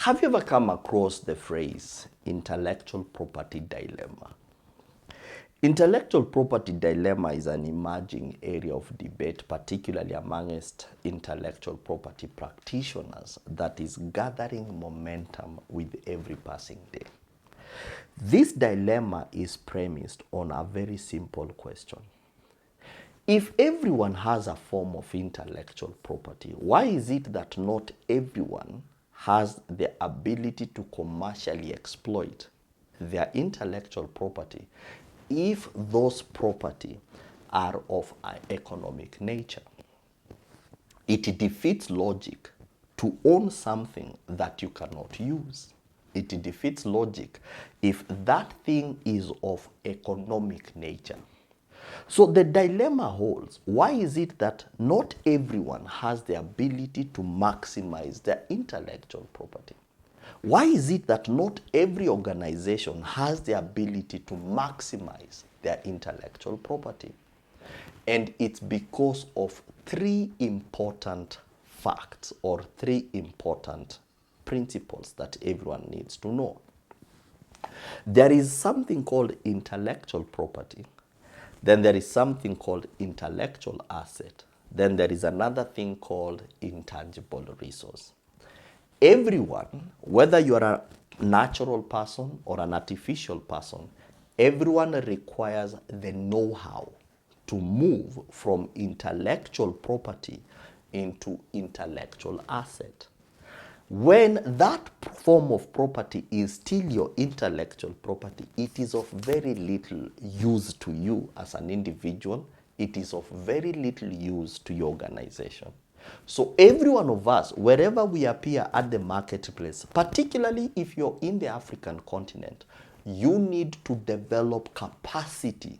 Have you ever come across the phrase intellectual property dilemma? Intellectual property dilemma is an emerging area of debate, particularly amongst intellectual property practitioners, that is gathering momentum with every passing day. This dilemma is premised on a very simple question. If everyone has a form of intellectual property, why is it that not everyone has the ability to commercially exploit their intellectual property if those property are of an economic nature? It defeats logic to own something that you cannot use. It defeats logic if that thing is of economic nature. So the dilemma holds. Why is it that not everyone has the ability to maximize their intellectual property? Why is it that not every organization has the ability to maximize their intellectual property? And it's because of three important facts or three important principles that everyone needs to know. There is something called intellectual property. Then there is something called intellectual asset. Then there is another thing called intangible resource. Everyone, whether you are a natural person or an artificial person, everyone requires the know-how to move from intellectual property into intellectual asset. When that form of property is still your intellectual property, it is of very little use to you as an individual. It is of very little use to your organization. So every one of us, wherever we appear at the marketplace, particularly if you're in the African continent, you need to develop capacity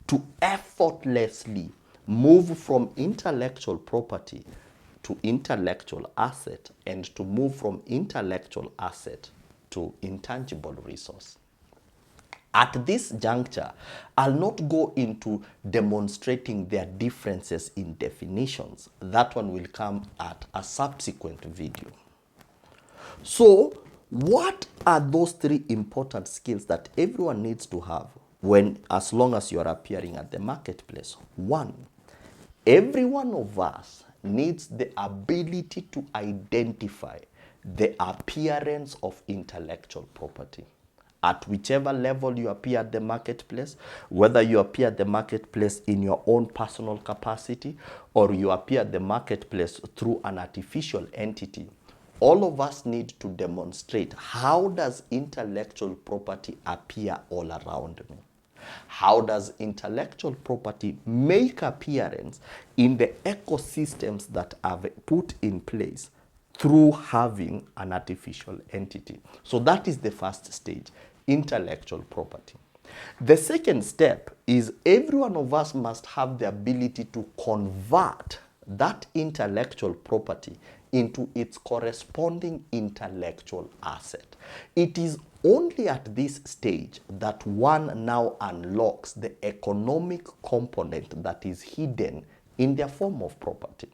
to effortlessly move from intellectual property to intellectual asset, and to move from intellectual asset to intangible resource. At this juncture, I'll not go into demonstrating their differences in definitions. That one will come at a subsequent video. So, what are those three important skills that everyone needs to have as long as you are appearing at the marketplace? One, every one of us needs the ability to identify the appearance of intellectual property. At whichever level you appear at the marketplace, whether you appear at the marketplace in your own personal capacity or you appear at the marketplace through an artificial entity, all of us need to demonstrate how does intellectual property appear all around me. How does intellectual property make appearance in the ecosystems that are put in place through having an artificial entity? So that is the first stage, intellectual property. The second step is every one of us must have the ability to convert that intellectual property into its corresponding intellectual asset. It is only at this stage that one now unlocks the economic component that is hidden in their form of property.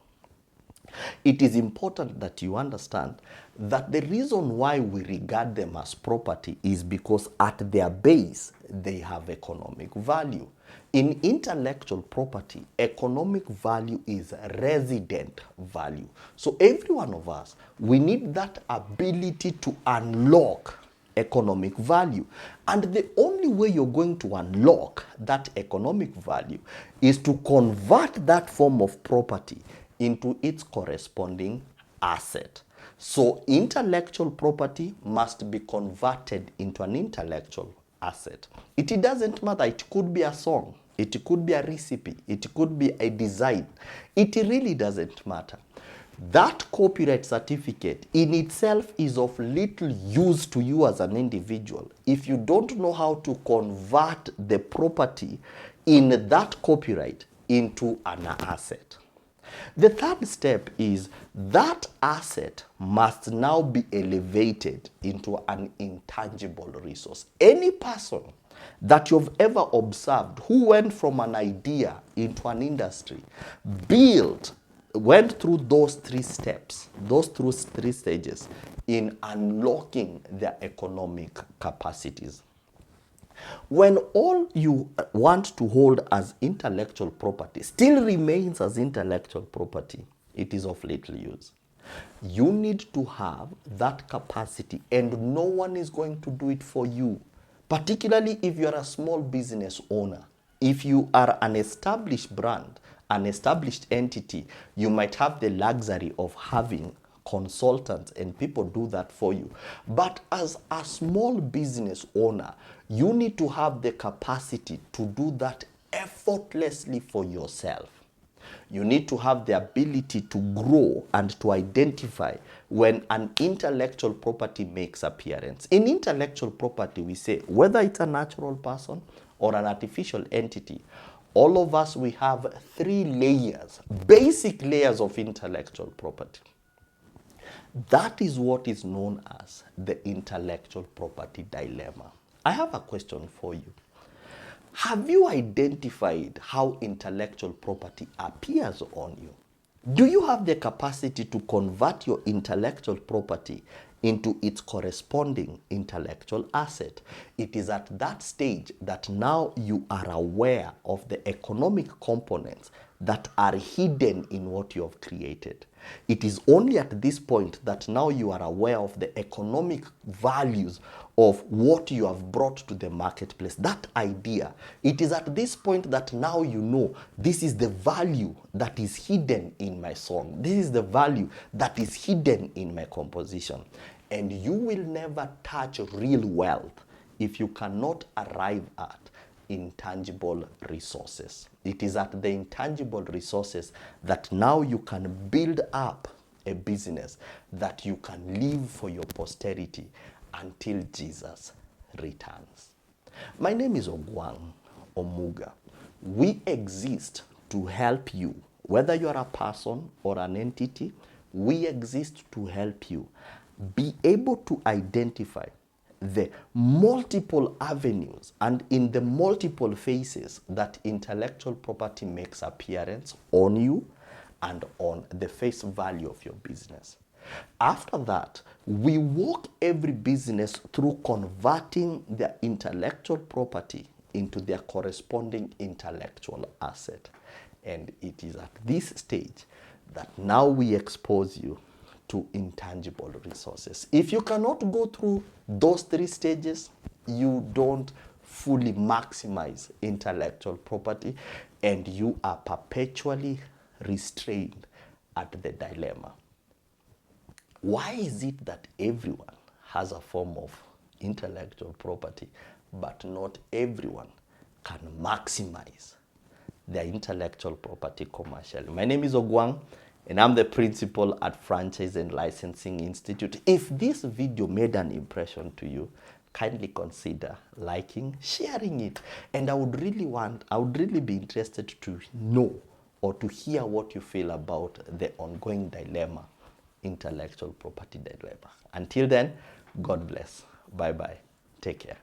It is important that you understand that the reason why we regard them as property is because at their base, they have economic value. In intellectual property, economic value is resident value. So every one of us, we need that ability to unlock economic value. And the only way you're going to unlock that economic value is to convert that form of property into its corresponding asset. So intellectual property must be converted into an intellectual asset. It doesn't matter. It could be a song. It could be a recipe. It could be a design. It really doesn't matter. That copyright certificate in itself is of little use to you as an individual if you don't know how to convert the property in that copyright into an asset. The third step is that asset must now be elevated into an intangible resource. Any person that you've ever observed who went from an idea into an industry, built went through those three stages in unlocking their economic capacities. When all you want to hold as intellectual property still remains as intellectual property, it is of little use. You need to have that capacity, and no one is going to do it for you, particularly if you are a small business owner. If you are an established brand, an established entity, you might have the luxury of having consultants and people do that for you. But as a small business owner, you need to have the capacity to do that effortlessly for yourself. You need to have the ability to grow and to identify when an intellectual property makes appearance. In intellectual property, we say whether it's a natural person or an artificial entity, all of us, we have three layers, basic layers of intellectual property. That is what is known as the intellectual property dilemma. I have a question for you. Have you identified how intellectual property appears on you? Do you have the capacity to convert your intellectual property into its corresponding intellectual asset? It is at that stage that now you are aware of the economic components that are hidden in what you have created. It is only at this point that now you are aware of the economic values of what you have brought to the marketplace, that idea. It is at this point that now you know this is the value that is hidden in my song. This is the value that is hidden in my composition. And you will never touch real wealth if you cannot arrive at intangible resources. It is at the intangible resources that now you can build up a business that you can live for your posterity until Jesus returns. My name is Ogwang Omuga. We exist to help you, whether you are a person or an entity. We exist to help you be able to identify the multiple avenues and in the multiple phases that intellectual property makes appearance on you and on the face value of your business. After that, we walk every business through converting their intellectual property into their corresponding intellectual asset. And it is at this stage that now we expose you to intangible resources. If you cannot go through those three stages, you don't fully maximize intellectual property and you are perpetually restrained at the dilemma. Why is it that everyone has a form of intellectual property, but not everyone can maximize their intellectual property commercially? My name is Ogwang, and I'm the principal at Franchise and Licensing Institute. If this video made an impression to you, kindly consider liking, sharing it. And I would really be interested to know or to hear what you feel about the ongoing dilemma, intellectual property dilemma. Until then, God bless. Bye-bye. Take care.